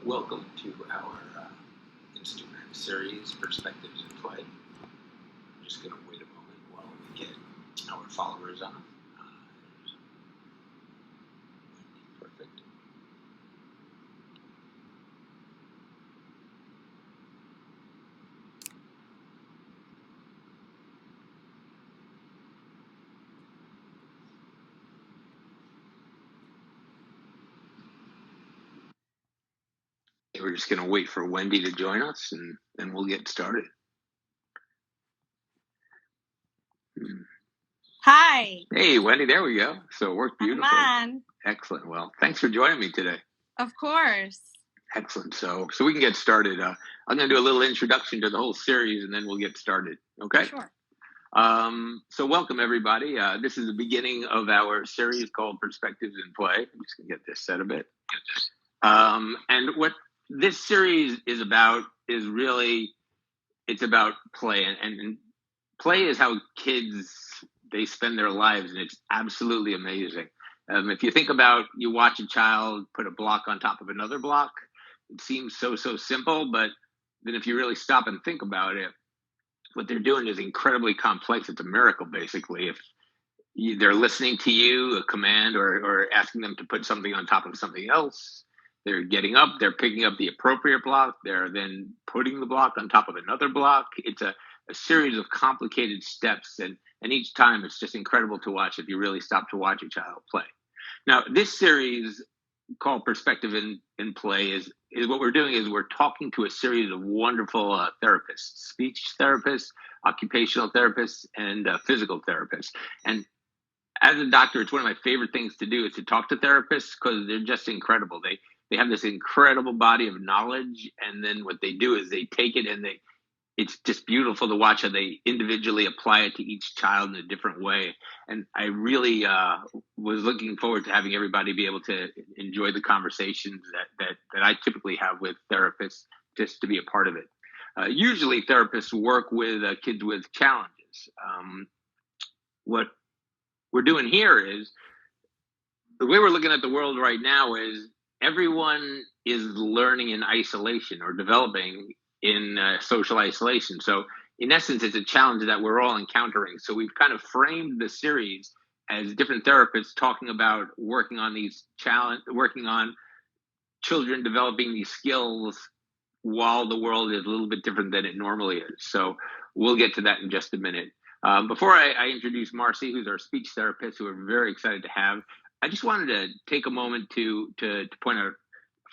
Welcome to our Instagram series, Perspectives in Play. I'm just going to wait a moment while we get our followers on. Perfect. We're just going to wait for Wendy to join us, and then we'll get started. Hi. Hey, Wendy, there we go. So it worked beautifully. I'm on. Excellent. Well, thanks for joining me today. Of course. Excellent. So we can get started. I'm going to do a little introduction to the whole series, and then we'll get started. Okay? Sure. So welcome, everybody. This is the beginning of our series called Perspectives in Play. I'm just going to get this set a bit. And what this series is about is really, it's about play. And play is how kids, they spend their lives, and it's absolutely amazing. If you think about, you watch a child put a block on top of another block, it seems so simple, but then if you really stop and think about it, what they're doing is incredibly complex. It's a miracle, basically. If they're listening to you, a command, or asking them to put something on top of something else, they're getting up, they're picking up the appropriate block, they're then putting the block on top of another block. It's a series of complicated steps, and each time it's just incredible to watch if you really stop to watch a child play. Now, this series called Perspective in Play is what we're doing is we're talking to a series of wonderful therapists, speech therapists, occupational therapists, and physical therapists. And as a doctor, it's one of my favorite things to do is to talk to therapists because they're just incredible. They have this incredible body of knowledge, and then what they do is they take it and it's just beautiful to watch how they individually apply it to each child in a different way. And I really was looking forward to having everybody be able to enjoy the conversations that I typically have with therapists, just to be a part of it. Usually therapists work with kids with challenges. What we're doing here is, the way we're looking at the world right now is everyone is learning in isolation or developing in social isolation. So in essence, it's a challenge that we're all encountering. So we've kind of framed the series as different therapists talking about working on children developing these skills while the world is a little bit different than it normally is. So we'll get to that in just a minute. Before I introduce Marcy, who's our speech therapist, who we're very excited to have, I just wanted to take a moment to point out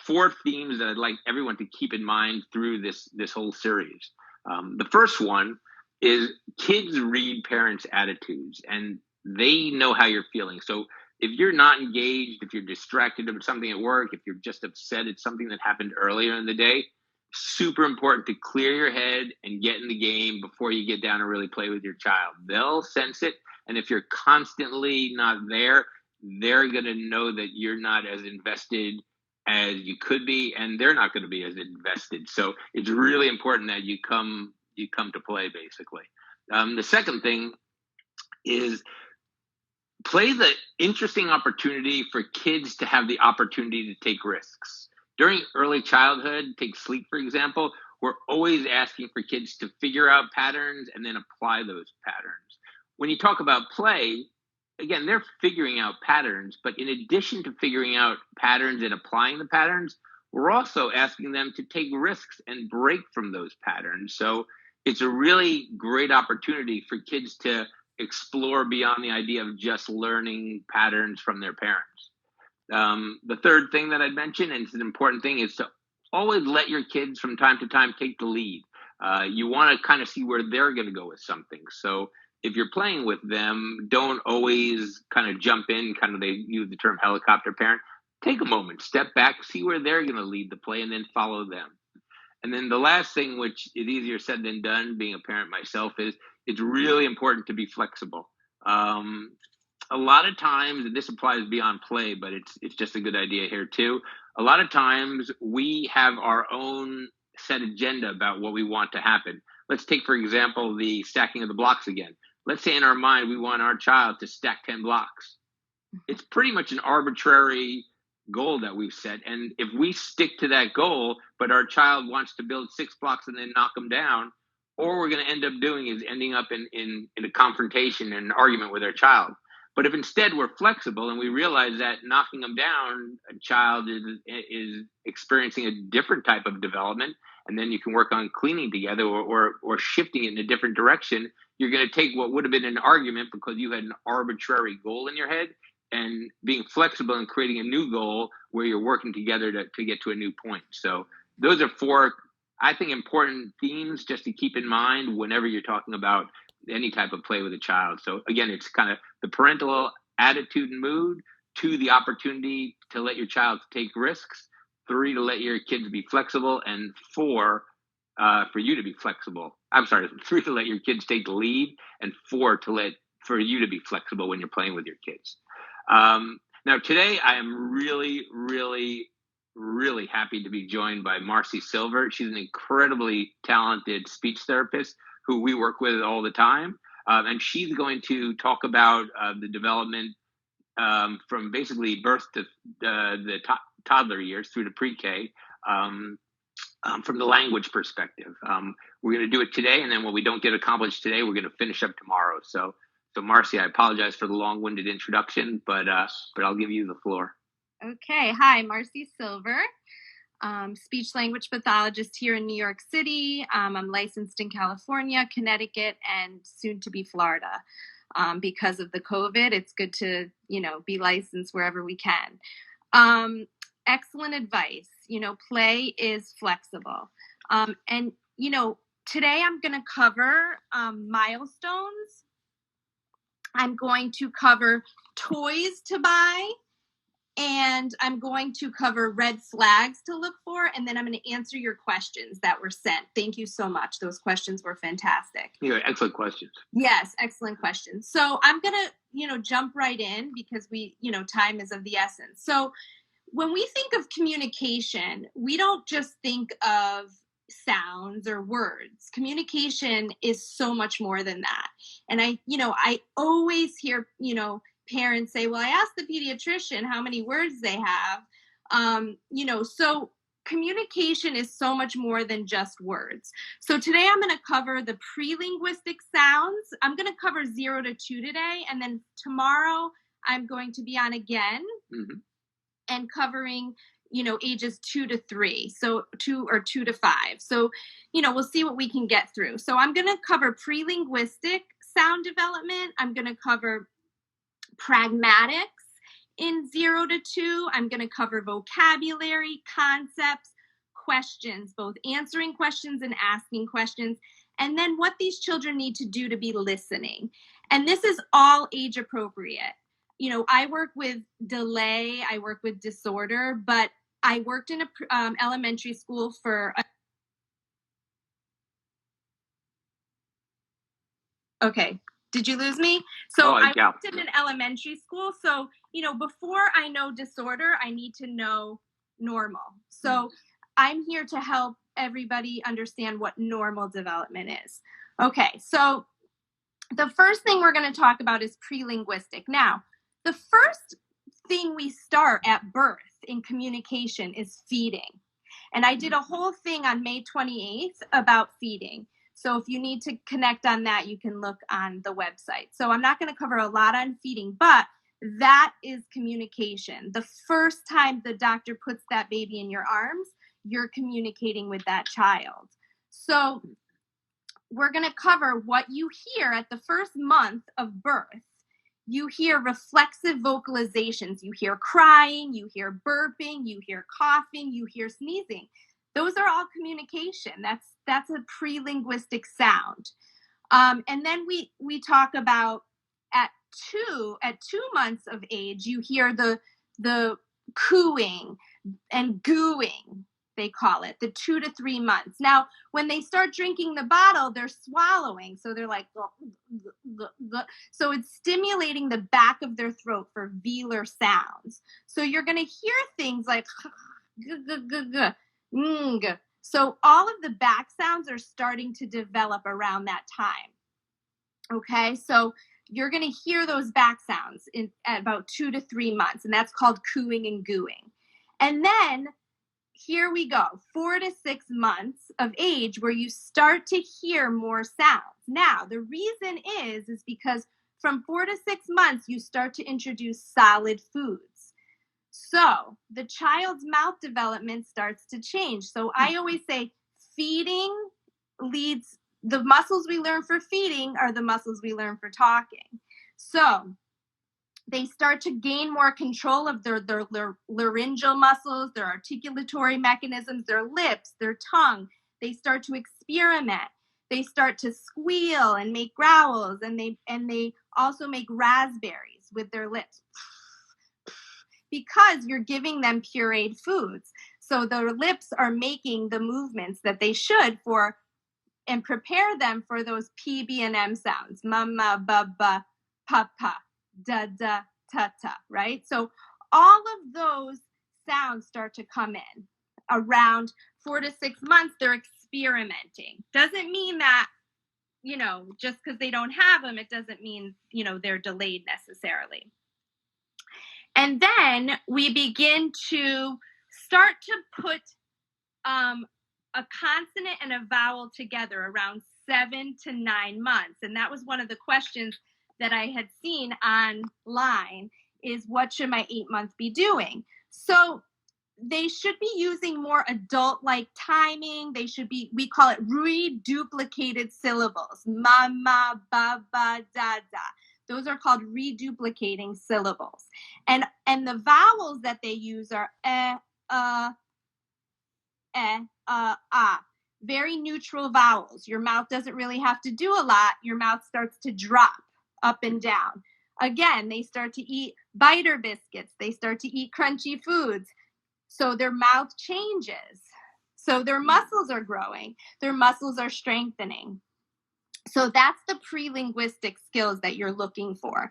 4 themes that I'd like everyone to keep in mind through this whole series. The first one is kids read parents' attitudes, and they know how you're feeling. So if you're not engaged, if you're distracted about something at work, if you're just upset at something that happened earlier in the day, super important to clear your head and get in the game before you get down and really play with your child. They'll sense it, and if you're constantly not there, they're going to know that you're not as invested as you could be, and they're not going to be as invested. So it's really important that you come to play, basically. The second thing is play the interesting opportunity for kids to have the opportunity to take risks. During early childhood, take sleep, for example, we're always asking for kids to figure out patterns and then apply those patterns. When you talk about play, again, they're figuring out patterns, but in addition to figuring out patterns and applying the patterns, we're also asking them to take risks and break from those patterns. So it's a really great opportunity for kids to explore beyond the idea of just learning patterns from their parents. The third thing that I'd mention, and it's an important thing, is to always let your kids from time to time take the lead. You want to kind of see where they're going to go with something. So if you're playing with them, don't always kind of jump in, kind of, they use the term helicopter parent. Take a moment, step back, see where they're going to lead the play, and then follow them. And then the last thing, which is easier said than done, being a parent myself, is it's really important to be flexible. A lot of times, and this applies beyond play, but it's just a good idea here too. A lot of times we have our own set agenda about what we want to happen. Let's take, for example, the stacking of the blocks again. Let's say in our mind, we want our child to stack 10 blocks. It's pretty much an arbitrary goal that we've set. And if we stick to that goal, but our child wants to build 6 blocks and then knock them down, all we're going to end up doing is ending up in a confrontation and an argument with our child. But if instead we're flexible and we realize that knocking them down, a child is experiencing a different type of development, and then you can work on cleaning together or shifting it in a different direction, you're going to take what would have been an argument because you had an arbitrary goal in your head, and being flexible and creating a new goal where you're working together to get to a new point. So those are 4, I think, important themes just to keep in mind whenever you're talking about any type of play with a child. So again, it's kind of the parental attitude and mood, 2, the opportunity to let your child take risks, 3, to let your kids be flexible, and 4, for you to be flexible. I'm sorry, 3, to let your kids take the lead, and 4, for you to be flexible when you're playing with your kids. Now, today I am really, really, really happy to be joined by Marcy Silver. She's an incredibly talented speech therapist who we work with all the time. And she's going to talk about the development from basically birth to the toddler years through to pre-K from the language perspective. We're going to do it today, and then what we don't get accomplished today, we're going to finish up tomorrow. So Marcy, I apologize for the long-winded introduction, but I'll give you the floor. Okay. Hi, Marcy Silver, speech language pathologist here in New York City. I'm licensed in California, Connecticut, and soon to be Florida. Because of the COVID, it's good to, be licensed wherever we can. Excellent advice. Play is flexible. And today I'm going to cover milestones. I'm going to cover toys to buy, and I'm going to cover red flags to look for, and then I'm going to answer your questions that were sent. Thank you so much. Those questions were fantastic. Yeah, excellent questions. Yes, excellent questions. So I'm going to, jump right in because time is of the essence. So when we think of communication, we don't just think of sounds or words. Communication is so much more than that. And I always hear, parents say, well, I asked the pediatrician how many words they have. So communication is so much more than just words. So today I'm going to cover the pre-linguistic sounds. I'm going to cover 0 to 2 today. And then tomorrow I'm going to be on again and covering ages 2 to 3, so 2 to 5. So, we'll see what we can get through. So I'm going to cover pre-linguistic sound development. I'm going to cover pragmatics in 0 to 2. I'm going to cover vocabulary, concepts, questions, both answering questions and asking questions, and then what these children need to do to be listening. And this is all age appropriate. I work with delay, I work with disorder, but I worked in a elementary school for Okay. Did you lose me? So I worked in an elementary school. So, before I know disorder, I need to know normal. So I'm here to help everybody understand what normal development is. Okay. So the first thing we're going to talk about is pre-linguistic. Now, the first thing we start at birth in communication is feeding. And I did a whole thing on May 28th about feeding. So if you need to connect on that, you can look on the website. So I'm not going to cover a lot on feeding, but that is communication. The first time the doctor puts that baby in your arms, you're communicating with that child. So we're going to cover what you hear at the first month of birth. You hear reflexive vocalizations. You hear crying, you hear burping, you hear coughing, you hear sneezing. Those are all communication. That's a pre-linguistic sound. And then we talk about at 2 months of age, you hear the cooing and gooing, they call it, the 2 to 3 months. Now, when they start drinking the bottle, they're swallowing. So they're like, so it's stimulating the back of their throat for velar sounds. So you're going to hear things like, so all of the back sounds are starting to develop around that time. Okay, so you're going to hear those back sounds at about 2 to 3 months, and that's called cooing and gooing. And then here we go, 4 to 6 months of age where you start to hear more sounds. Now, the reason is because from 4 to 6 months, you start to introduce solid foods. So the child's mouth development starts to change. So I always say feeding leads, the muscles we learn for feeding are the muscles we learn for talking. So they start to gain more control of their laryngeal muscles, their articulatory mechanisms, their lips, their tongue. They start to experiment. They start to squeal and make growls, and they also make raspberries with their lips because you're giving them pureed foods. So their lips are making the movements that they should for and prepare them for those P, B, and M sounds. Mama, baba, papa, da, da, ta, ta, right? So all of those sounds start to come in around 4 to 6 months. They're experimenting. Doesn't mean that, just because they don't have them, it doesn't mean, they're delayed necessarily. And then we begin to start to put a consonant and a vowel together around 7 to 9 months. And that was one of the questions that I had seen online, is what should my 8-month be doing? So they should be using more adult-like timing. They should be, we call it reduplicated syllables. Mama, baba, dada. Those are called reduplicating syllables. And the vowels that they use are very neutral vowels. Your mouth doesn't really have to do a lot. Your mouth starts to drop up and down. Again, they start to eat biter biscuits. They start to eat crunchy foods. So their mouth changes. So their muscles are growing. Their muscles are strengthening. So that's the pre-linguistic skills that you're looking for.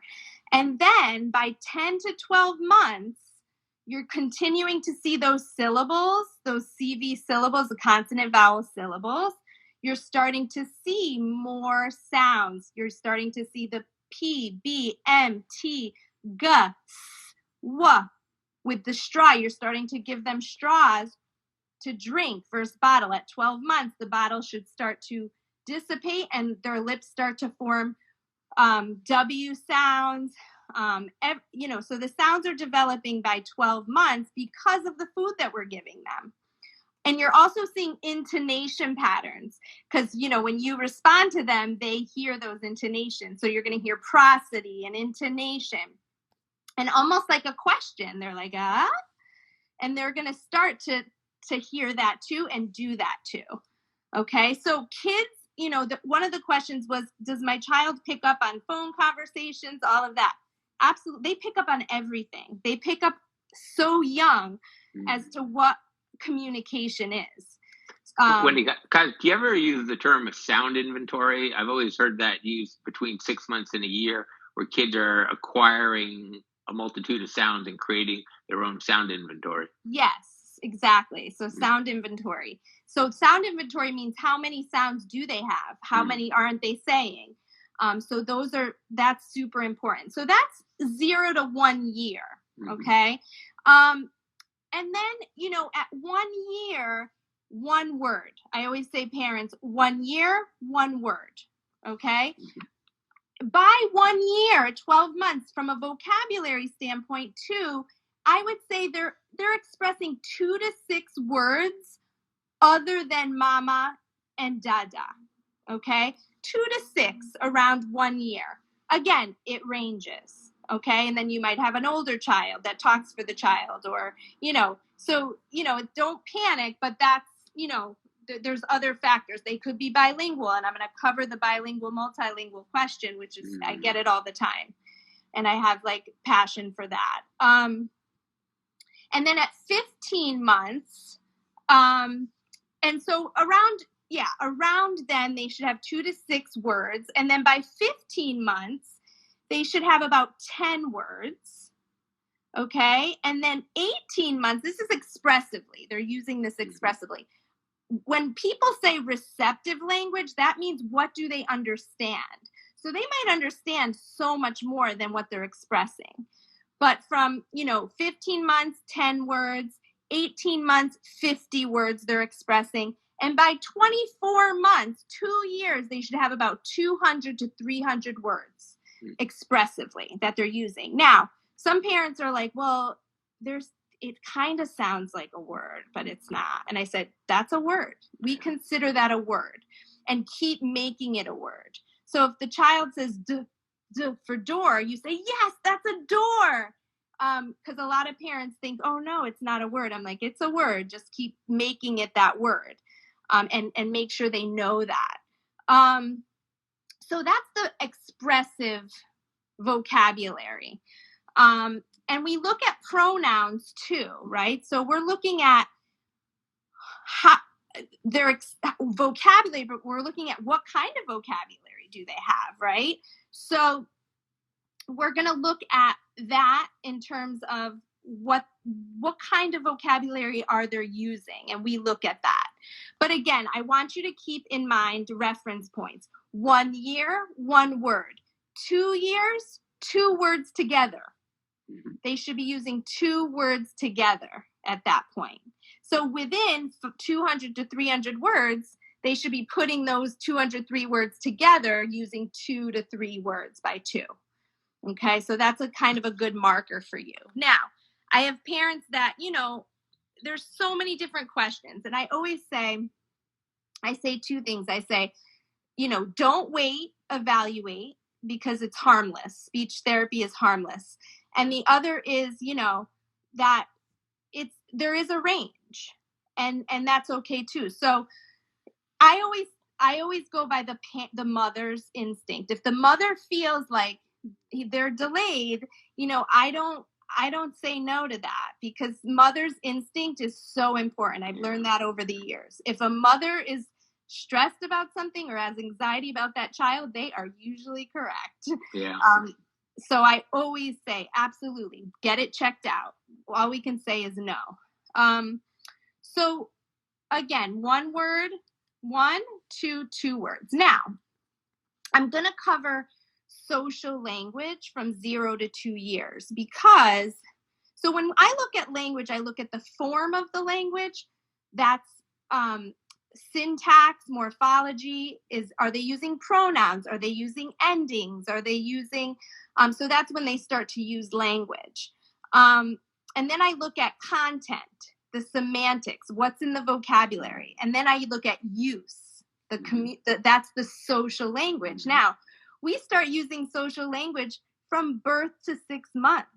And then by 10 to 12 months, you're continuing to see those syllables, those CV syllables, the consonant vowel syllables. You're starting to see more sounds. You're starting to see the P, B, M, T, G, S, W. With the straw, you're starting to give them straws to drink. First bottle at 12 months, the bottle should start to dissipate and their lips start to form W sounds. So the sounds are developing by 12 months because of the food that we're giving them. And you're also seeing intonation patterns because, when you respond to them, they hear those intonations. So you're going to hear prosody and intonation and almost like a question. They're like, ah, and they're going to start to hear that too and do that too. Okay. So kids, one of the questions was, does my child pick up on phone conversations? All of that. Absolutely. They pick up on everything. They pick up so young as to what communication is. Wendy, do you ever use the term sound inventory? I've always heard that used between 6 months and a year, where kids are acquiring a multitude of sounds and creating their own sound inventory. Yes, exactly. So sound inventory. So sound inventory means how many sounds do they have? How many aren't they saying? So that's super important. So that's 0 to 1 year. Okay. And then, at 1 year, 1 word. I always say, parents, 1 year, 1 word. Okay. By 1 year, 12 months, from a vocabulary standpoint too, I would say they're expressing 2 to 6 words other than mama and dada. Okay. 2 to 6 around 1 year. Again, it ranges. Okay. And then you might have an older child that talks for the child, or, so, don't panic, but that's, there's other factors. They could be bilingual, and I'm going to cover the bilingual, multilingual question, which is, I get it all the time. And I have passion for that. And then at 15 months, and so around then they should have 2 to 6 words. And then by 15 months, they should have about 10 words. Okay. And then 18 months, this is expressively. They're using this expressively. When people say receptive language, that means what do they understand? So they might understand so much more than what they're expressing. But from, 15 months, 10 words, 18 months, 50 words they're expressing. And by 24 months, 2 years, they should have about 200 to 300 words expressively that they're using. Now, some parents are like, well, it kind of sounds like a word, but it's not. And I said, that's a word. We consider that a word and keep making it a word. So if the child says d for door, you say, yes, that's a door. Because a lot of parents think, oh, no, it's not a word. I'm like, it's a word. Just keep making it that word, and make sure they know that. So that's the expressive vocabulary. And we look at pronouns too, right? So we're looking at how their vocabulary, but we're looking at what kind of vocabulary do they have, right? So we're going to look at that in terms of what kind of vocabulary are they using, and we look at that. But again, I want you to keep in mind reference points. 1 year, 1 word. 2 years, 2 words together. They should be using 2 words together at that point. So within 200 to 300 words, they should be putting those 203 words together using 2 to 3 words by 2. Okay, so that's a kind of a good marker for you. Now, I have parents that, there's so many different questions. And I say 2 things. I say, don't wait, evaluate, because it's harmless. Speech therapy is harmless. And the other is, that there is a range, and that's okay too. So I always go by the mother's instinct. If the mother feels like they're delayed, I don't say no to that, because mother's instinct is so important. I've learned that over the years. If a mother is stressed about something or has anxiety about that child, they are usually correct. Yeah. So I always say, absolutely, get it checked out. All we can say is no. So again, 1 word, 1, 2, 2 words. Now, I'm going to cover social language from 0 to 2 years, because, so when I look at language, I look at the form of the language. That's syntax, morphology. Are they using pronouns? Are they using endings? Are they using, so that's when they start to use language. And then I look at content, the semantics, what's in the vocabulary. And then I look at use, that's the social language. Now, we start using social language from birth to 6 months.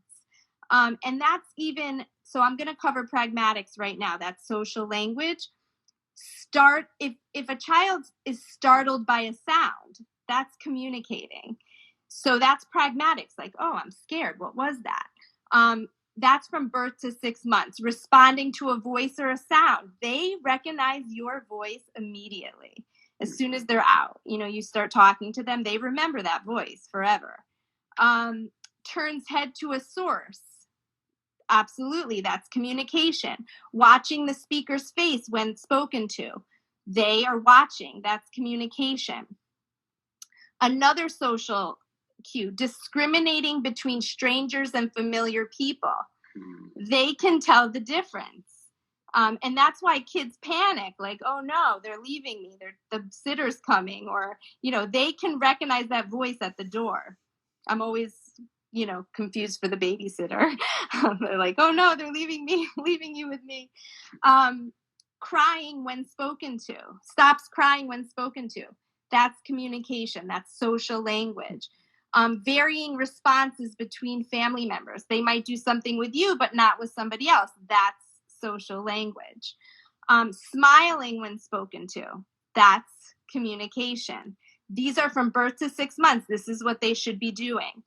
And that's even, so I'm going to cover pragmatics right now. That's social language. If a child is startled by a sound, that's communicating. So that's pragmatics, like, oh, I'm scared. What was that? That's from birth to 6 months. Responding to a voice or a sound. They recognize your voice immediately. As soon as they're out, you start talking to them, they remember that voice forever. Turns head to a source. Absolutely, that's communication. Watching the speaker's face when spoken to. They are watching, that's communication. Another social cue, discriminating between strangers and familiar people. They can tell the difference. And that's why kids panic, like, oh no, they're leaving me, the sitter's coming, or, they can recognize that voice at the door. I'm always, confused for the babysitter. They're like, oh no, they're leaving me, leaving you with me. Crying when spoken to, stops crying when spoken to. That's communication, that's social language. Varying responses between family members. They might do something with you, but not with somebody else. That's social language. Smiling when spoken to. That's communication. These are from birth to 6 months. This is what they should be doing.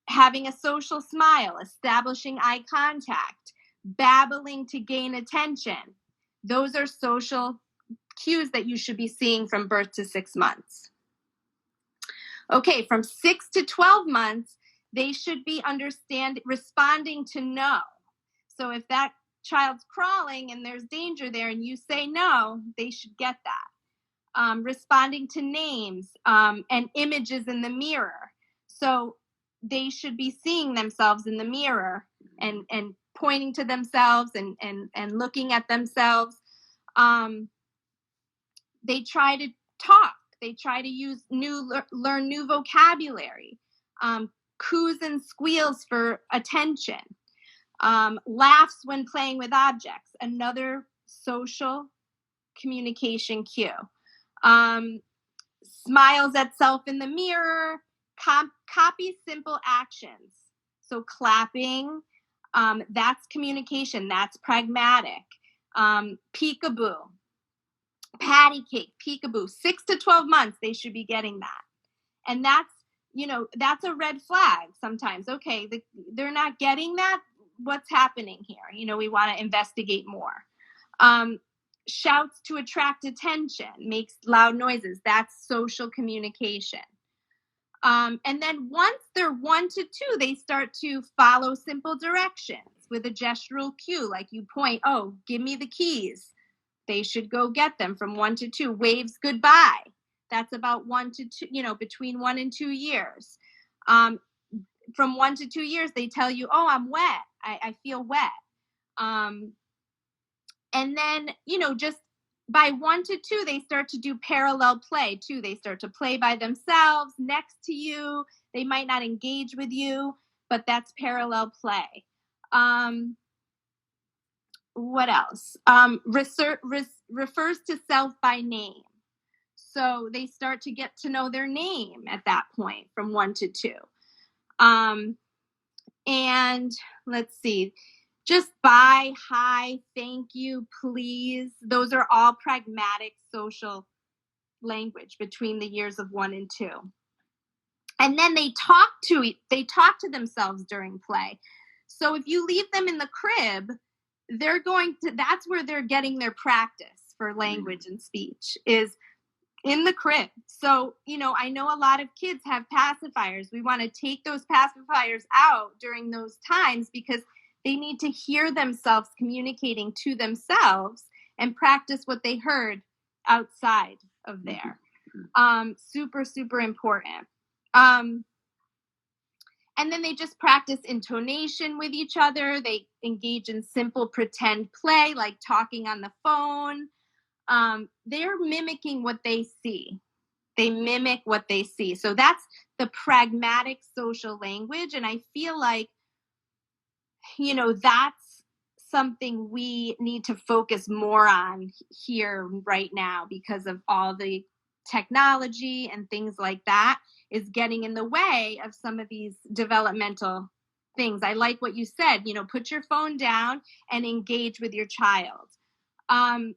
Having a social smile, establishing eye contact, babbling to gain attention. Those are social cues that you should be seeing from birth to 6 months. Okay, from 6 to 12 months, they should be responding to no. So if that child's crawling and there's danger there and you say no, they should get that. Responding to names and images in the mirror. So they should be seeing themselves in the mirror and pointing to themselves and looking at themselves. They try to talk. They try to learn new vocabulary. Coos and squeals for attention. Laughs when playing with objects, another social communication cue. Smiles at self in the mirror. Copy simple actions. So clapping, that's communication. That's pragmatic. Peekaboo. Patty cake, peekaboo. 6 to 12 months, they should be getting that. And that's a red flag sometimes. Okay, they're not getting that. What's happening here? We want to investigate more. Shouts to attract attention, makes loud noises. That's social communication. And then once they're 1 to 2, they start to follow simple directions with a gestural cue, like you point, oh, give me the keys. They should go get them from 1 to 2. Waves goodbye. That's about 1 to 2, between 1 and 2 years. From 1 to 2 years, they tell you, oh, I'm wet. I feel wet. And then, just by 1 to 2, they start to do parallel play too. They start to play by themselves next to you. They might not engage with you, but that's parallel play. What else? Refers to self by name. So they start to get to know their name at that point from 1 to 2. And let's see, just bye, hi, thank you, please. Those are all pragmatic social language between the years of 1 and 2. And then they talk to themselves during play. So if you leave them in the crib, that's where they're getting their practice for language and speech, is in the crib. So, I know a lot of kids have pacifiers. We want to take those pacifiers out during those times because they need to hear themselves communicating to themselves and practice what they heard outside of there. Super, super important. And then they just practice intonation with each other. They engage in simple pretend play, like talking on the phone. They're mimicking what they see. They mimic what they see. So that's the pragmatic social language. And I feel like, that's something we need to focus more on here right now because of all the technology and things like that is getting in the way of some of these developmental things. I like what you said, put your phone down and engage with your child. I'm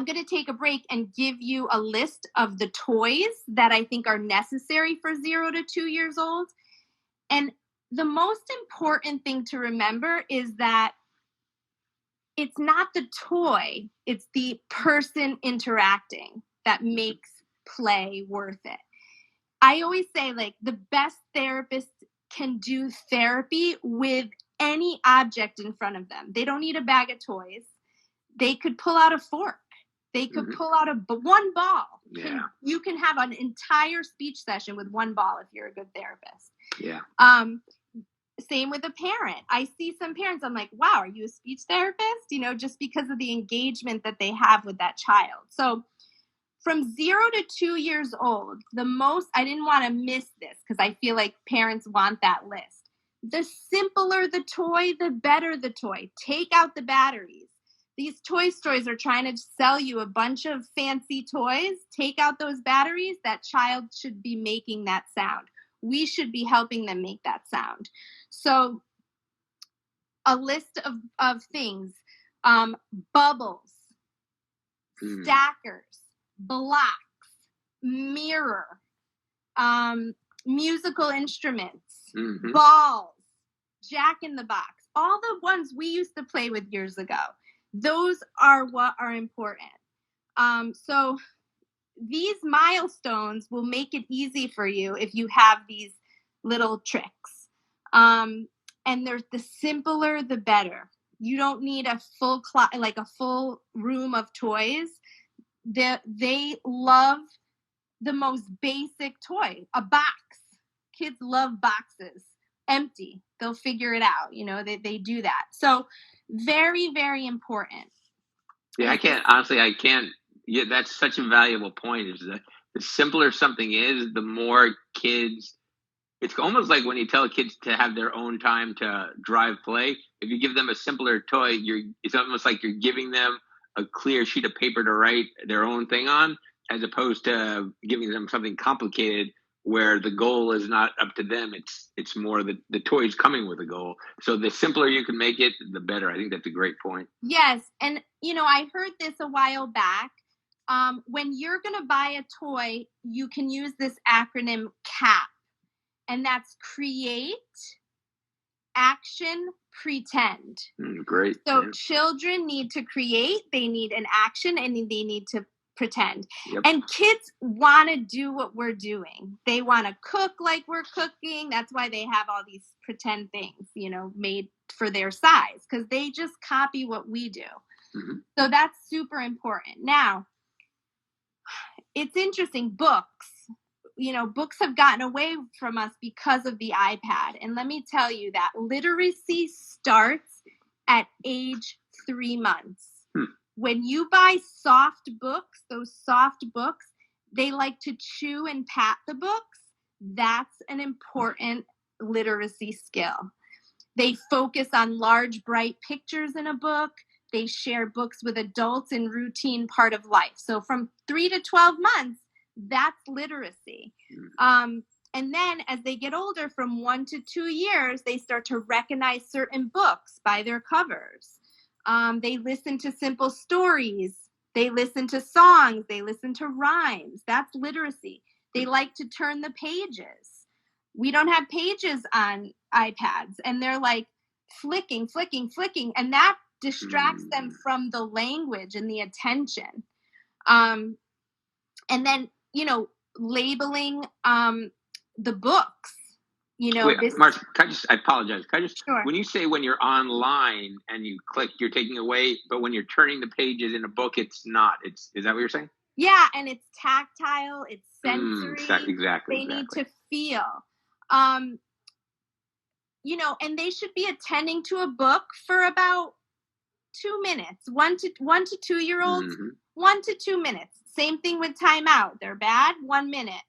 going to take a break and give you a list of the toys that I think are necessary for 0 to 2 years old. And the most important thing to remember is that it's not the toy, it's the person interacting that makes play worth it. I always say, the best therapist can do therapy with any object in front of them. They don't need a bag of toys. They could pull out a fork. They could pull out one ball. Yeah. You can have an entire speech session with one ball if you're a good therapist. Yeah. Same with a parent. I see some parents, I'm like, wow, are you a speech therapist? Just because of the engagement that they have with that child. So from 0 to 2 years old, I didn't want to miss this because I feel like parents want that list. The simpler the toy, the better the toy. Take out the batteries. These toy stores are trying to sell you a bunch of fancy toys. Take out those batteries. That child should be making that sound. We should be helping them make that sound. So a list of things, bubbles, stackers, blocks, mirror, musical instruments, balls, Jack in the Box, all the ones we used to play with years ago. Those are what are important. So these milestones will make it easy for you if you have these little tricks. And the simpler, the better. You don't need a full room of toys. They love the most basic toy, a box. Kids love boxes. empty. They'll figure it out. They do that. So very, very important. Yeah, I can't. Yeah, that's such a valuable point. Is that the simpler something is, the more kids. It's almost like when you tell kids to have their own time to drive play. If you give them a simpler toy, it's almost like you're giving them a clear sheet of paper to write their own thing on, as opposed to giving them something complicated where the goal is not up to them. It's more the toy's coming with a goal. So the simpler you can make it, the better. I think that's a great point. Yes, and I heard this a while back. When you're going to buy a toy, you can use this acronym CAP, and that's create, action, pretend. Great. So children need to create, they need an action, and they need to pretend. Yep. And kids want to do what we're doing. They want to cook like we're cooking. That's why they have all these pretend things, made for their size, because they just copy what we do. Mm-hmm. So that's super important. Now, it's interesting. Books have gotten away from us because of the iPad. And let me tell you that literacy starts at age 3 months. When you buy soft books, those soft books, they like to chew and pat the books. That's an important literacy skill. They focus on large, bright pictures in a book. They share books with adults in routine part of life. So from 3 to 12 months, that's literacy. And then as they get older, from 1 to 2 years, they start to recognize certain books by their covers. They listen to simple stories. They listen to songs. They listen to rhymes. That's literacy. They like to turn the pages. We don't have pages on iPads, and they're like flicking, and that distracts them from the language and the attention. And then, labeling the books. Wait, Marcia, I apologize. Sure. When you say when you're online and you click, you're taking away, but when you're turning the pages in a book, it's not. Is that what you're saying? Yeah, and it's tactile, it's sensory. Exactly. They need to feel. And they should be attending to a book for about 2 minutes. 1 to 2 year olds, 1 to 2 minutes. Same thing with timeout. They're bad, 1 minute.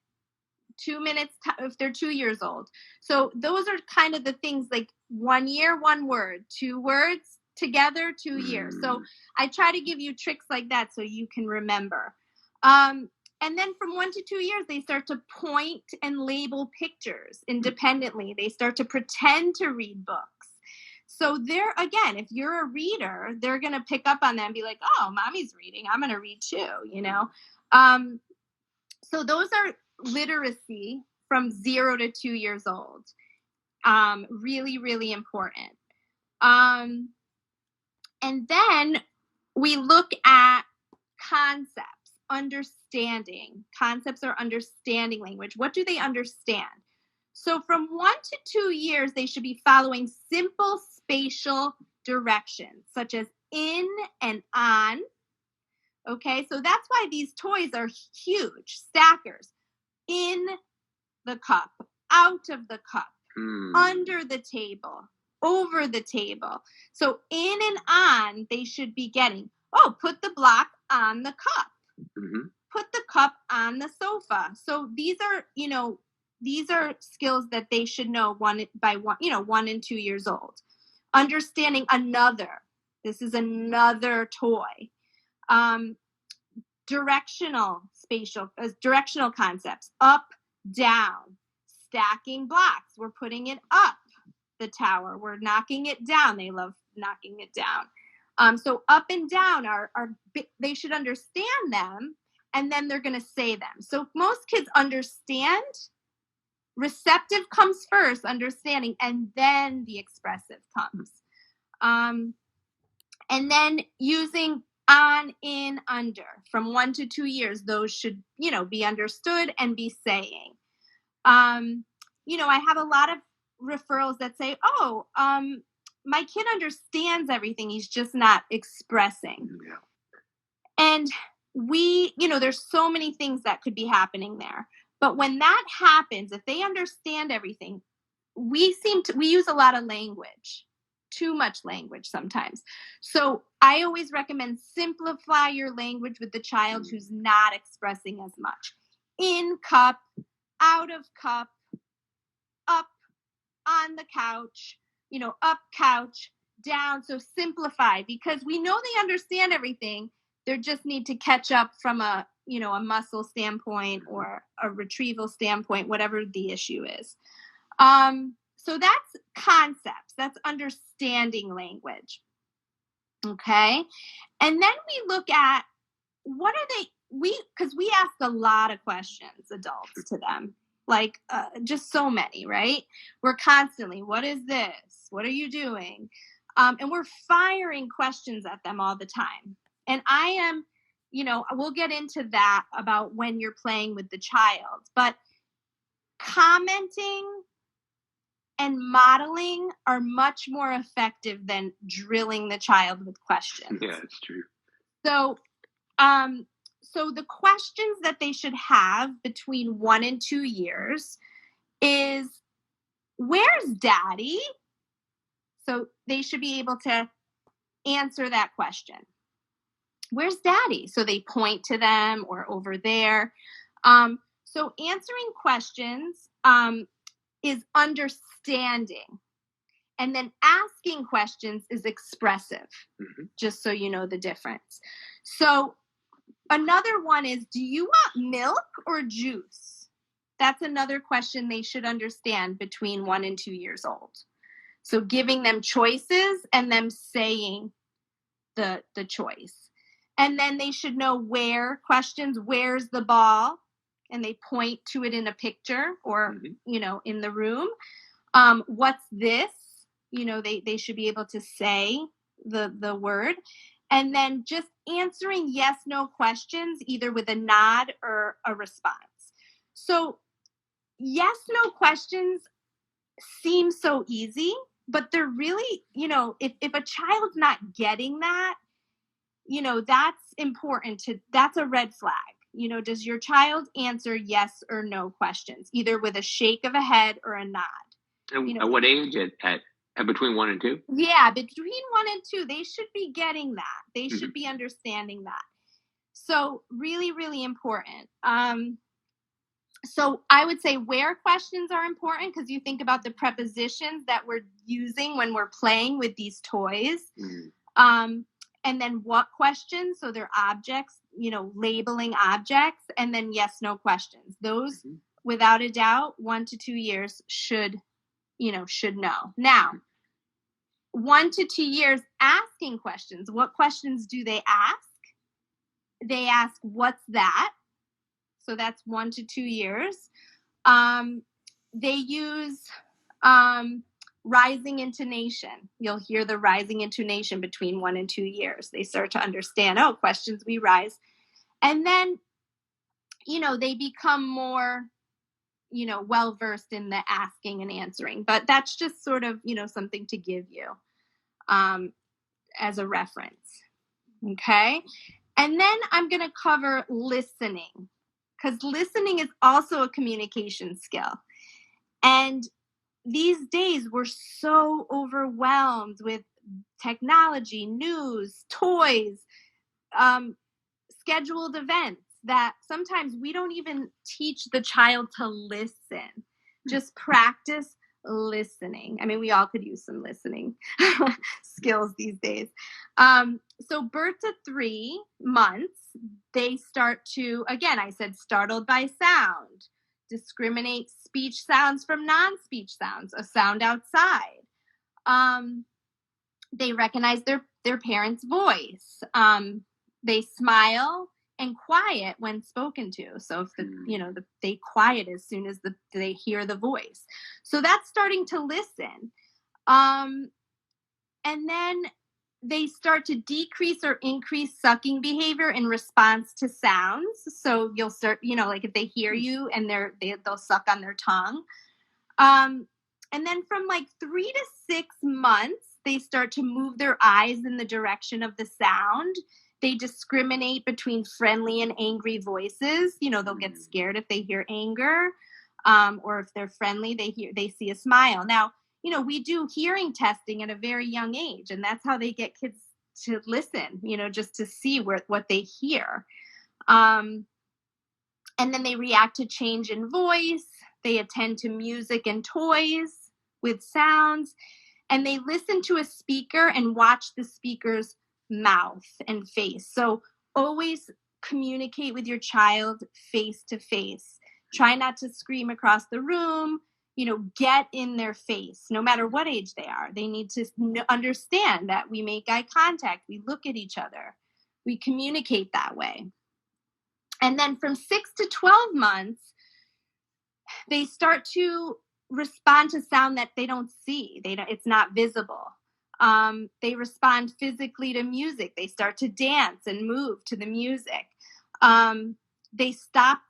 2 minutes if they're 2 years old. So those are kind of the things, like 1 year, 1 word, 2 words together, 2 years. So I try to give you tricks like that so you can remember. And then from 1 to 2 years, they start to point and label pictures independently. They start to pretend to read books. So they're, again, if you're a reader, they're going to pick up on that and be like, oh, mommy's reading, I'm going to read too, So those are literacy from 0 to 2 years old. Really, really important. And then we look at concepts, understanding. Concepts are understanding language. What do they understand? So from 1 to 2 years, they should be following simple spatial directions, such as in and on. Okay, so that's why these toys are huge, stackers. In the cup, out of the cup, under the table, over the table. So in and on, they should be getting, put the block on the cup. Put the cup on the sofa. So these are skills that they should know 1 and 2 years old. Understanding another. This is another toy. Directional concepts, up, down, stacking blocks. We're putting it up the tower. We're knocking it down. They love knocking it down. So up and down are they should understand them, and then they're going to say them. So most kids understand. Receptive comes first, understanding, and then the expressive comes. And then using on, in, under from 1 to 2 years, those should, be understood and be saying. I have a lot of referrals that say, my kid understands everything. He's just not expressing. Yeah. And there's so many things that could be happening there. But when that happens, if they understand everything, we use a lot of language, too much language sometimes. So I always recommend simplify your language with the child who's not expressing as much. In cup, out of cup, up, on the couch, up couch, down. So simplify, because we know they understand everything. They just need to catch up from a muscle standpoint or a retrieval standpoint, whatever the issue is. So that's concepts. That's understanding language. Okay. And then we look at what are they, because we ask a lot of questions, adults, to them. Like just so many, right? We're constantly, what is this? What are you doing? And we're firing questions at them all the time. And I am, we'll get into that about when you're playing with the child, but commenting and modeling are much more effective than drilling the child with questions. Yeah, that's true. So, so the questions that they should have between 1 and 2 years is, where's daddy? So they should be able to answer that question. Where's daddy? So they point to them or over there. So answering questions is understanding. And then asking questions is expressive, just so you know the difference. So another one is, do you want milk or juice? That's another question they should understand between 1 and 2 years old. So giving them choices and them saying the choice. And then they should know where questions, where's the ball? And they point to it in a picture or, in the room. What's this? They should be able to say the word. And then just answering yes, no questions, either with a nod or a response. So yes, no questions seem so easy, but they're really, if a child's not getting that, that's important that's a red flag. Does your child answer yes or no questions, either with a shake of a head or a nod? And at what age? At between 1 and 2? Yeah, between 1 and 2, they should be getting that. They should be understanding that. So really, really important. So I would say where questions are important, because you think about the prepositions that we're using when we're playing with these toys. And then what questions? So they're objects, labeling objects, and then yes, no questions. Those, without a doubt, 1 to 2 years should know. Now, 1 to 2 years asking questions. What questions do they ask? They ask, what's that? So that's 1 to 2 years. They use rising intonation. You'll hear the rising intonation between 1 and 2 years. They start to understand, questions, we rise. And then, they become more, well-versed in the asking and answering. But that's just sort of, something to give you as a reference. Okay? And then I'm going to cover listening, because listening is also a communication skill. And these days, we're so overwhelmed with technology, news, toys, scheduled events, that sometimes we don't even teach the child to listen. Just practice listening. I mean, we all could use some listening skills these days. So birth to 3 months, they start to, again, I said startled by sound, discriminate speech sounds from non-speech sounds, a sound outside. They recognize their parent's voice. They smile and quiet when spoken to. So if they quiet as soon as they hear the voice. So that's starting to listen. And then they start to decrease or increase sucking behavior in response to sounds. So you'll start, like if they hear you and they'll suck on their tongue. And then from like 3 to 6 months, they start to move their eyes in the direction of the sound. They discriminate between friendly and angry voices. They'll get scared if they hear anger. or if they're friendly, they see a smile. Now, we do hearing testing at a very young age, and that's how they get kids to listen, just to see what they hear. And then they react to change in voice. They attend to music and toys with sounds, and they listen to a speaker and watch the speaker's mouth and face. So always communicate with your child face to face. Try not to scream across the room. Get in their face, no matter what age they are. They need to understand that we make eye contact, we look at each other, we communicate that way. And then from 6 to 12 months, they start to respond to sound that they don't see. It's not visible. They respond physically to music. They start to dance and move to the music. They stop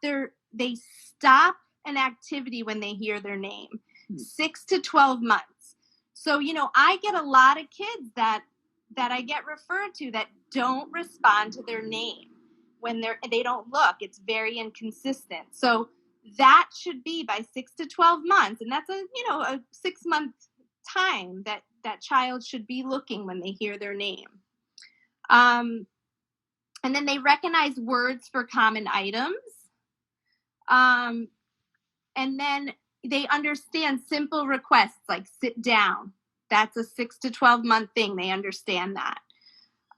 an activity when they hear their name. 6 to 12 months. So, I get a lot of kids that I get referred to that don't respond to their name when they don't look. It's very inconsistent. So that should be by 6 to 12 months. And that's a 6-month time that child should be looking when they hear their name. And then they recognize words for common items. And then they understand simple requests like sit down. That's a 6 to 12 month thing. They understand that.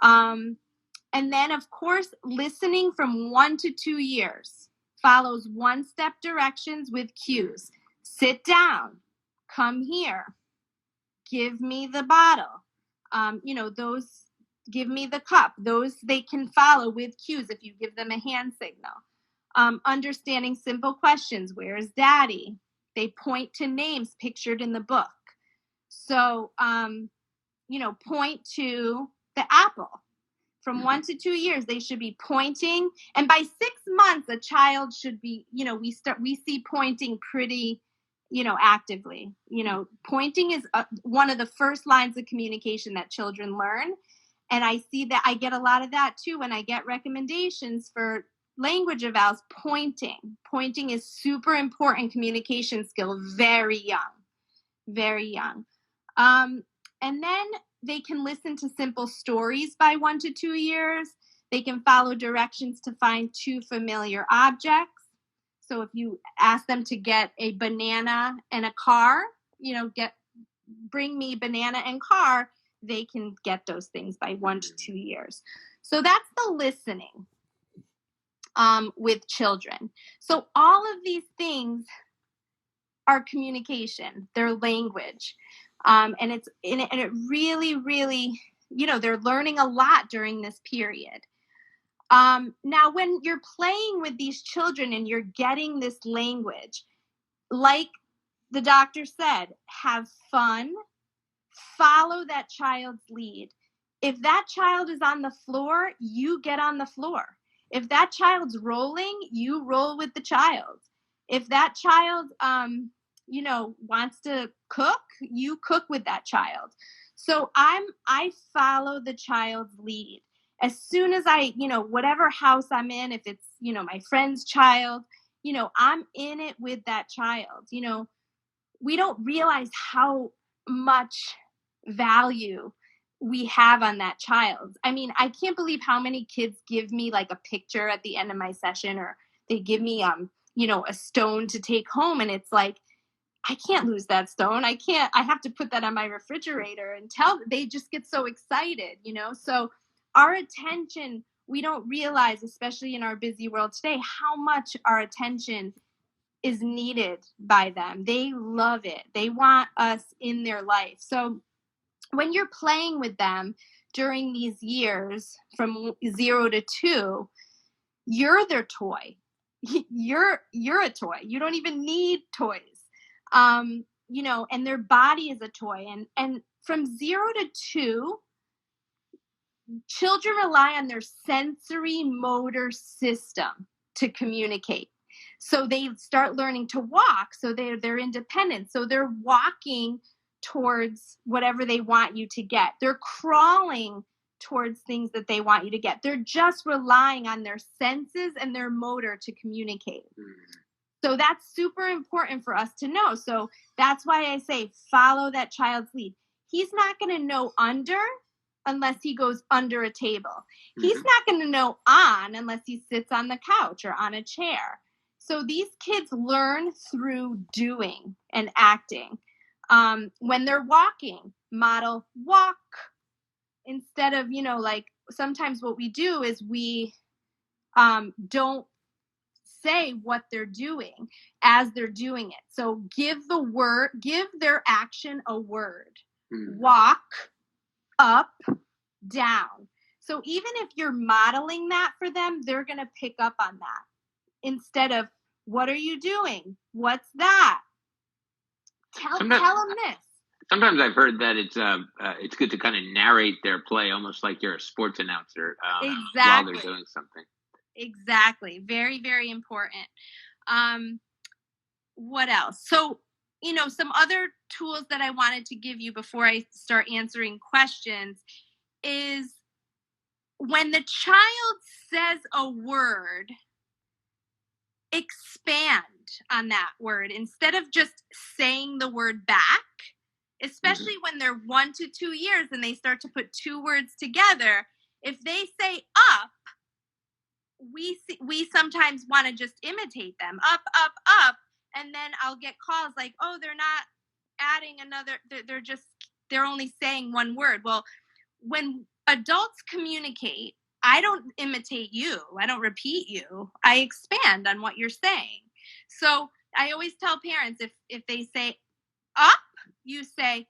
And then, of course, listening from 1 to 2 years follows one-step directions with cues. Sit down. Come here. Give me the bottle. Those, give me the cup. Those they can follow with cues if you give them a hand signal. Understanding simple questions. Where is daddy? They point to names pictured in the book. So, point to the apple. From 1 to 2 years, they should be pointing. And by 6 months, a child should be, we see pointing pretty, actively. Pointing is one of the first lines of communication that children learn. And I see that I get a lot of that too when I get recommendations for language evals. Pointing is super important communication skill, very young. And then they can listen to simple stories by 1 to 2 years. They can follow directions to find 2 familiar objects. So if you ask them to get a banana and a car, bring me banana and car, they can get those things by 1 to 2 years. So that's the listening with children. So all of these things are communication, they're language. And it really, really, they're learning a lot during this period. Now, when you're playing with these children and you're getting this language, like the doctor said, have fun, follow that child's lead. If that child is on the floor, you get on the floor. If that child's rolling, you roll with the child. If that child, wants to cook, you cook with that child. So I follow the child's lead. As soon as whatever house I'm in, if it's, my friend's child, I'm in it with that child. We don't realize how much value we have on that child. I mean, I can't believe how many kids give me like a picture at the end of my session, or they give me, a stone to take home. And it's like, I can't lose that stone. I have to put that on my refrigerator and they just get so excited, So our attention, we don't realize, especially in our busy world today, how much our attention is needed by them. They love it. They want us in their life. So when you're playing with them during these years from 0 to 2, you're their toy. You're a toy. You don't even need toys. And their body is a toy. And from 0 to 2, children rely on their sensory motor system to communicate. So they start learning to walk. So they're independent. So they're walking towards whatever they want you to get. They're crawling towards things that they want you to get. They're just relying on their senses and their motor to communicate. So that's super important for us to know. So that's why I say follow that child's lead. He's not going to know under unless he goes under a table. Mm-hmm. He's not going to know on unless he sits on the couch or on a chair. So these kids learn through doing and acting. When they're walking, model walk instead of, like sometimes what we do is we don't say what they're doing as they're doing it. So give their action a word. Mm-hmm. Walk, up, down. So even if you're modeling that for them, they're going to pick up on that instead of, what are you doing? What's that? Tell them this. Sometimes I've heard that it's good to kind of narrate their play, almost like you're a sports announcer while they're doing something. Exactly. Very, very important. What else? So, some other tools that I wanted to give you before I start answering questions is when the child says a word, expand on that word instead of just saying the word back, especially mm-hmm. when they're 1 to 2 years and they start to put two words together. If they say up, we sometimes want to just imitate them, up, up, up, and then I'll get calls like, oh, they're not adding another, they're only saying one word. Well, when adults communicate, I don't imitate you. I don't repeat you. I expand on what you're saying. So I always tell parents, if they say up, you say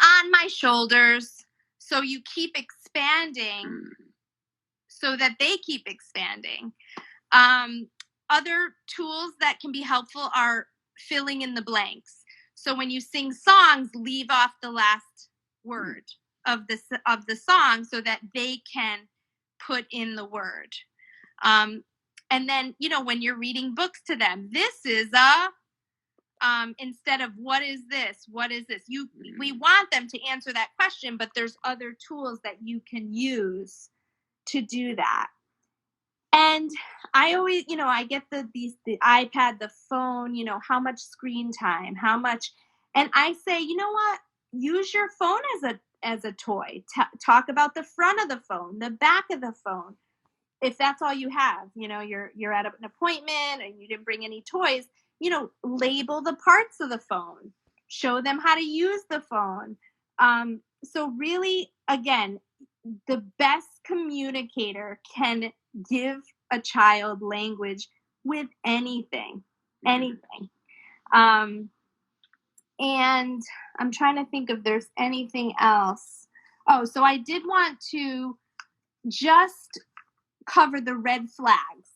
on my shoulders. So you keep expanding so that they keep expanding. Other tools that can be helpful are filling in the blanks. So when you sing songs, leave off the last word of the song so that they can put in the word. And then, when you're reading books to them, this is instead of what is this? What is this? We want them to answer that question, but there's other tools that you can use to do that. And I always, I get the iPad, the phone, how much screen time, how much, and I say, you know what? Use your phone as a toy. Talk about the front of the phone, the back of the phone. If that's all you have, you're at an appointment and you didn't bring any toys, label the parts of the phone. Show them how to use the phone. So really, again, the best communicator can give a child language with anything. And I'm trying to think if there's anything else. Oh, so I did want to just cover the red flags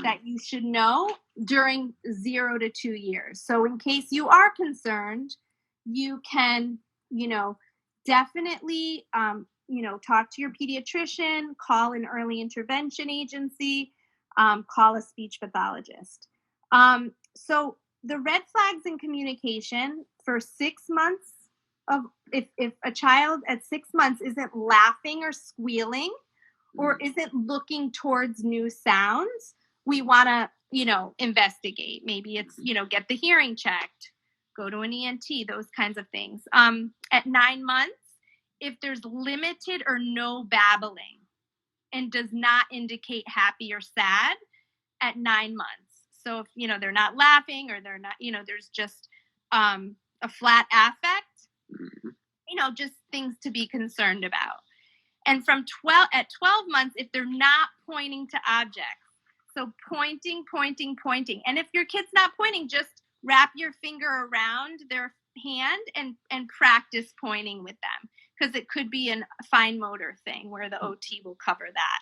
that you should know during 0 to 2 years. So in case you are concerned, you can, definitely, talk to your pediatrician, call an early intervention agency, call a speech pathologist. So the red flags in communication for 6 months if a child at 6 months isn't laughing or squealing or isn't looking towards new sounds, we want to, investigate. Maybe it's, get the hearing checked, go to an ENT, those kinds of things. At 9 months, if there's limited or no babbling and does not indicate happy or sad at 9 months. So if, they're not laughing or they're not, there's just a flat affect, just things to be concerned about. And from 12 months, if they're not pointing to objects, so pointing. And if your kid's not pointing, just wrap your finger around their hand and practice pointing with them, because it could be a fine motor thing where the OT will cover that.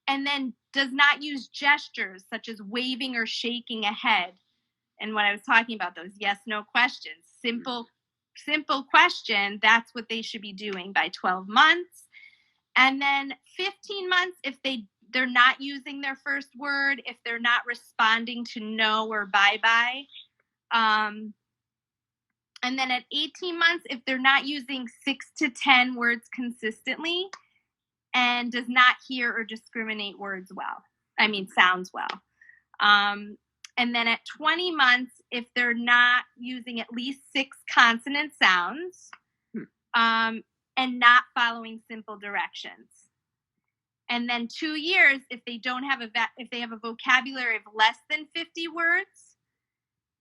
And then does not use gestures such as waving or shaking a head. And what I was talking about, those yes, no questions, simple question, that's what they should be doing by 12 months. And then 15 months, if they're not using their first word, if they're not responding to no or bye-bye. And then at 18 months, if they're not using 6 to 10 words consistently and does not hear or discriminate sounds well. And then at 20 months, if they're not using at least 6 consonant sounds, and not following simple directions. And then 2 years, if they don't have if they have a vocabulary of less than 50 words,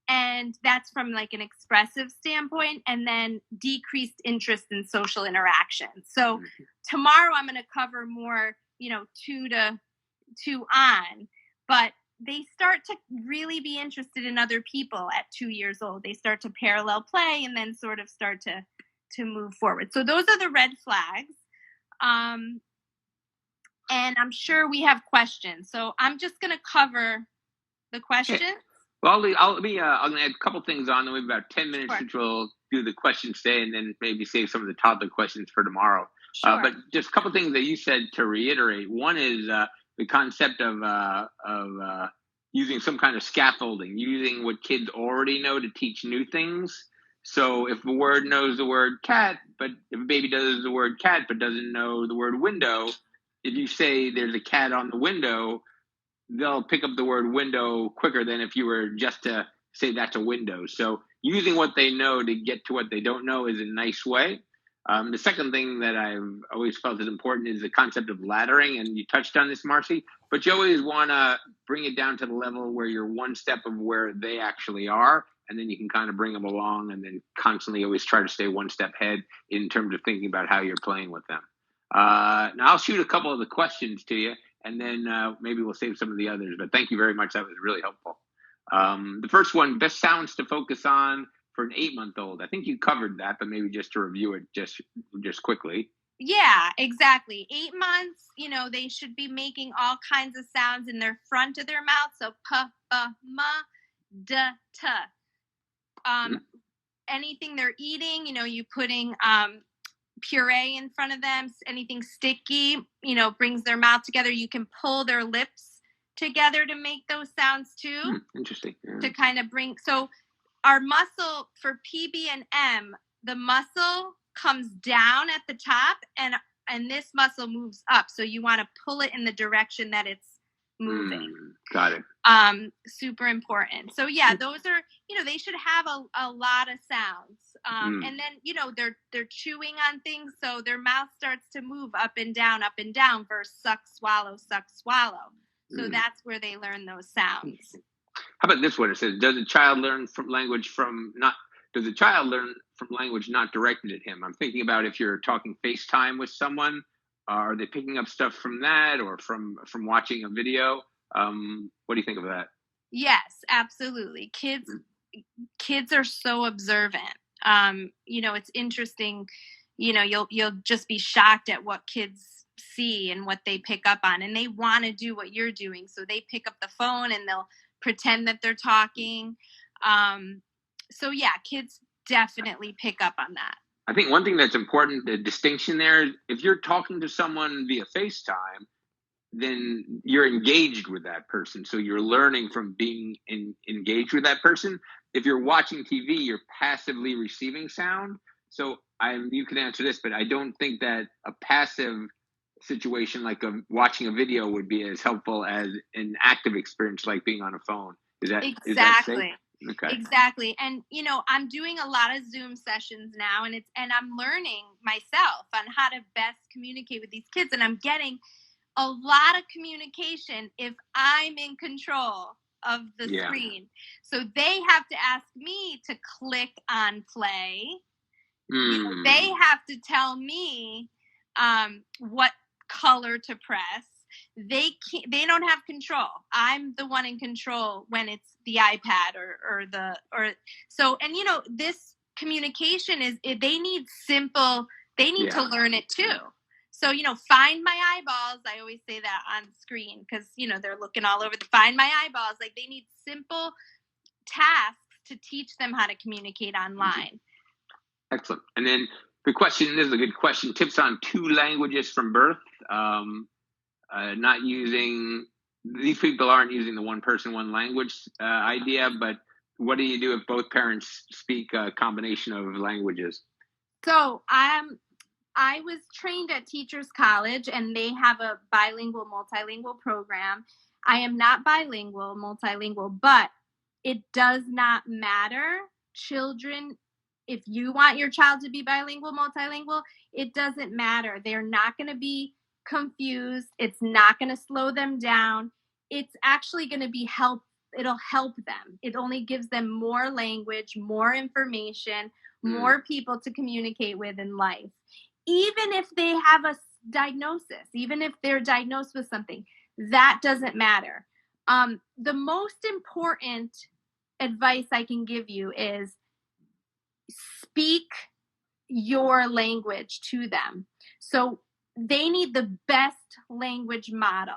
and that's from like an expressive standpoint, and then decreased interest in social interaction. So tomorrow I'm going to cover more, 2 on, but they start to really be interested in other people at 2 years old. They start to parallel play and then sort of start to move forward. So those are the red flags. And I'm sure we have questions. So I'm just going to cover the questions. Okay. Well, I'm going to add a couple things on. Then we have about 10 minutes, which we'll do the questions today, and then maybe save some of the topic questions for tomorrow. Sure. But just a couple things that you said to reiterate. One is the concept of using some kind of scaffolding, using what kids already know to teach new things. So if a word knows the word cat, but if a baby knows the word cat but doesn't know the word window, if you say there's a cat on the window, they'll pick up the word window quicker than if you were just to say that's a window. So using what they know to get to what they don't know is a nice way. The second thing that I've always felt is important is the concept of laddering, and you touched on this, Marcy, but you always want to bring it down to the level where you're one step of where they actually are, and then you can kind of bring them along, and then constantly always try to stay one step ahead in terms of thinking about how you're playing with them. Now, I'll shoot a couple of the questions to you, and then maybe we'll save some of the others, but thank you very much. That was really helpful. The first one, best sounds to focus on for an 8-month-old. I think you covered that, but maybe just to review it just quickly. Yeah, exactly. 8 months, they should be making all kinds of sounds in their front of their mouth. So p, b, m, d, t. Anything they're eating, you putting puree in front of them, anything sticky, brings their mouth together. You can pull their lips together to make those sounds too. Interesting. Yeah. To kind of bring, so our muscle for PB and M, the muscle comes down at the top and this muscle moves up. So you want to pull it in the direction that it's moving. Got it. Super important. So yeah, those are, they should have a lot of sounds. And then, they're chewing on things. So their mouth starts to move up and down versus suck, swallow, suck, swallow. So that's where they learn those sounds. How about this one? It says, does a child learn from language not directed at him? I'm thinking about if you're talking FaceTime with someone, are they picking up stuff from that or from watching a video? What do you think of that? Yes, absolutely. Kids are so observant. It's interesting. You'll just be shocked at what kids see and what they pick up on, and they want to do what you're doing. So they pick up the phone and they'll pretend that they're talking. So yeah, kids definitely pick up on that. I think one thing that's important, the distinction there, if you're talking to someone via FaceTime, then you're engaged with that person. So you're learning from being engaged with that person. If you're watching TV, you're passively receiving sound. So you can answer this, but I don't think that a passive situation like watching a video would be as helpful as an active experience like being on a phone. Is that safe? Okay. Exactly. And, I'm doing a lot of Zoom sessions now and I'm learning myself on how to best communicate with these kids. And I'm getting a lot of communication if I'm in control of the screen. So they have to ask me to click on play. They have to tell me what color to press. They don't have control. I'm the one in control when it's the iPad this communication they need to learn it too. So, find my eyeballs. I always say that on screen because, they're looking all over find my eyeballs. Like they need simple tasks to teach them how to communicate online. Excellent. And then the question, this is a good question, tips on 2 languages from birth. These people aren't using the one person, one language idea, but what do you do if both parents speak a combination of languages? So I I was trained at Teachers College, and they have a bilingual, multilingual program. I am not bilingual, multilingual, but it does not matter. Children, if you want your child to be bilingual, multilingual, it doesn't matter. They're not going to be confused. It's not going to slow them down. It's actually going to be it'll help them. It only gives them more language, more information, more people to communicate with in life. Even if they have a diagnosis, even if they're diagnosed with something, that doesn't matter. The most important advice I can give you is speak your language to them. So they need the best language model.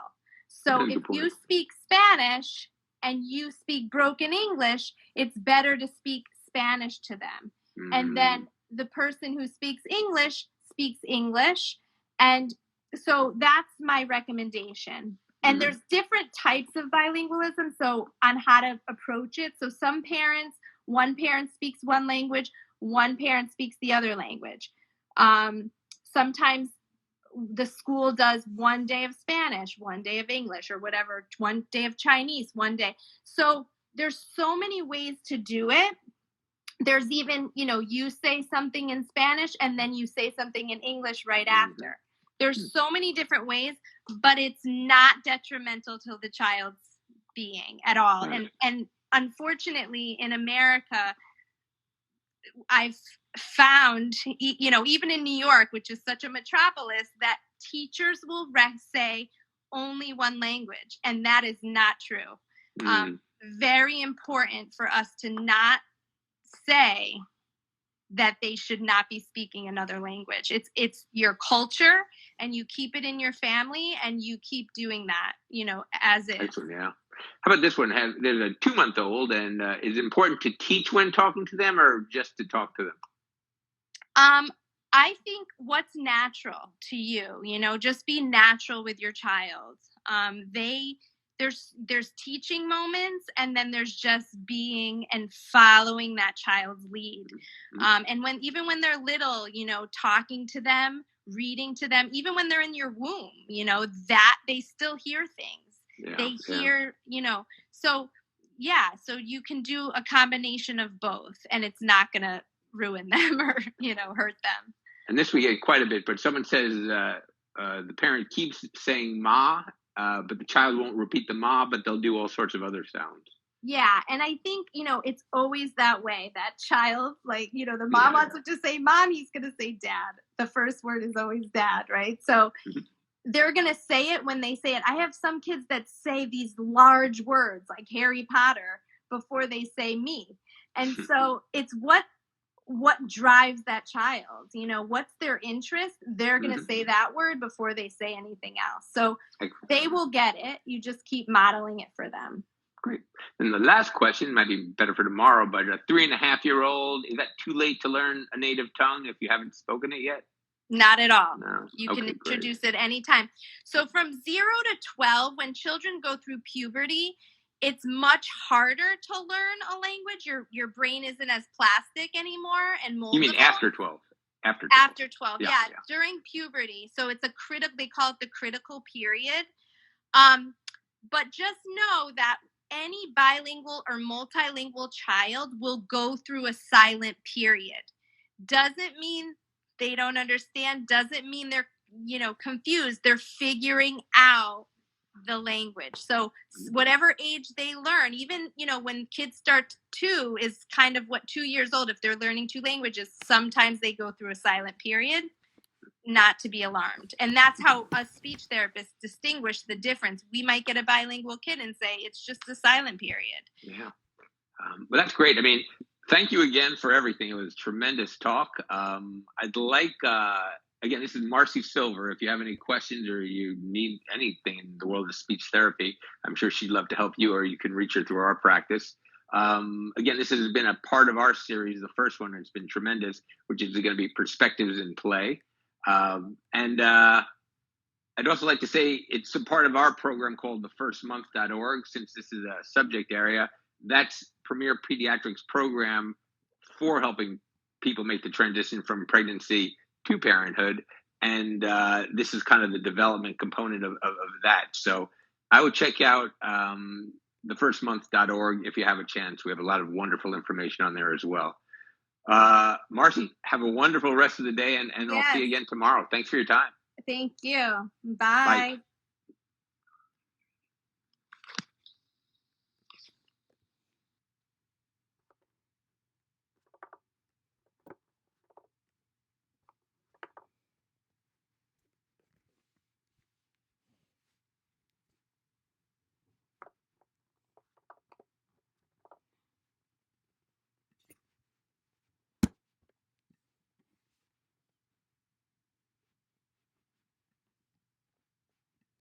So if you speak Spanish and you speak broken English, it's better to speak Spanish to them. And then the person who speaks English. And so that's my recommendation. And there's different types of bilingualism, so on how to approach it. So some parents, one parent speaks one language, one parent speaks the other language. Sometimes the school does one day of Spanish, one day of English, or whatever, one day of Chinese, one day. So there's so many ways to do it. There's even, you say something in Spanish and then you say something in English right after. There's so many different ways, but it's not detrimental to the child's being at all. And unfortunately, in America, I've found, even in New York, which is such a metropolis, that teachers will say only one language, and that is not true. Very important for us to not say that they should not be speaking another language. It's your culture, and you keep it in your family, and you keep doing that, as is. Excellent, yeah. How about this one? There's a 2-month-old, and is it important to teach when talking to them, or just to talk to them? I think what's natural to you, just be natural with your child. There's teaching moments, and then there's just being and following that child's lead. And even when they're little, talking to them, reading to them, even when they're in your womb, that they still hear things. They hear, so you can do a combination of both, and it's not going to ruin them or, hurt them. And this we get quite a bit, but someone says the parent keeps saying ma, but the child won't repeat the ma, but they'll do all sorts of other sounds. Yeah, and I think, it's always that way. That child, the mom wants to say mom, he's going to say dad. The first word is always dad, right? So they're going to say it when they say it. I have some kids that say these large words like Harry Potter before they say me. And so it's what drives that child, what's their interest. They're going to say that word before they say anything else. So they will get it. You just keep modeling it for them. Great. And the last question might be better for tomorrow, but a 3.5-year-old, is that too late to learn a native tongue if you haven't spoken it yet? Not at all. No. You can introduce it anytime. So from 0 to 12, when children go through puberty, it's much harder to learn a language. Your brain isn't as plastic anymore and moldable. You mean after 12? After 12, yeah. During puberty. So it's they call it the critical period. But just know that any bilingual or multilingual child will go through a silent period. Doesn't mean they don't understand. Doesn't mean they're, confused. They're figuring out the language. So whatever age they learn, even, when kids start 2 is kind of 2 years old. If they're learning 2 languages, sometimes they go through a silent period. Not to be alarmed. And that's how us speech therapists distinguish the difference. We might get a bilingual kid and say, it's just a silent period. Yeah. Well, that's great. I mean, thank you again for everything. It was tremendous talk. I'd like, again, this is Marcy Silver. If you have any questions or you need anything in the world of speech therapy, I'm sure she'd love to help you, or you can reach her through our practice. Again, this has been a part of our series. The first one has been tremendous, which is going to be Perspectives in Play. And I'd also like to say it's a part of our program called thefirstmonth.org. Since this is a subject area, that's premier pediatrics program for helping people make the transition from pregnancy to parenthood. And this is kind of the development component of that. So I would check out thefirstmonth.org if you have a chance. We have a lot of wonderful information on there as well. Marcy, have a wonderful rest of the day, and I'll see you again tomorrow. Thanks for your time. Thank you. Bye.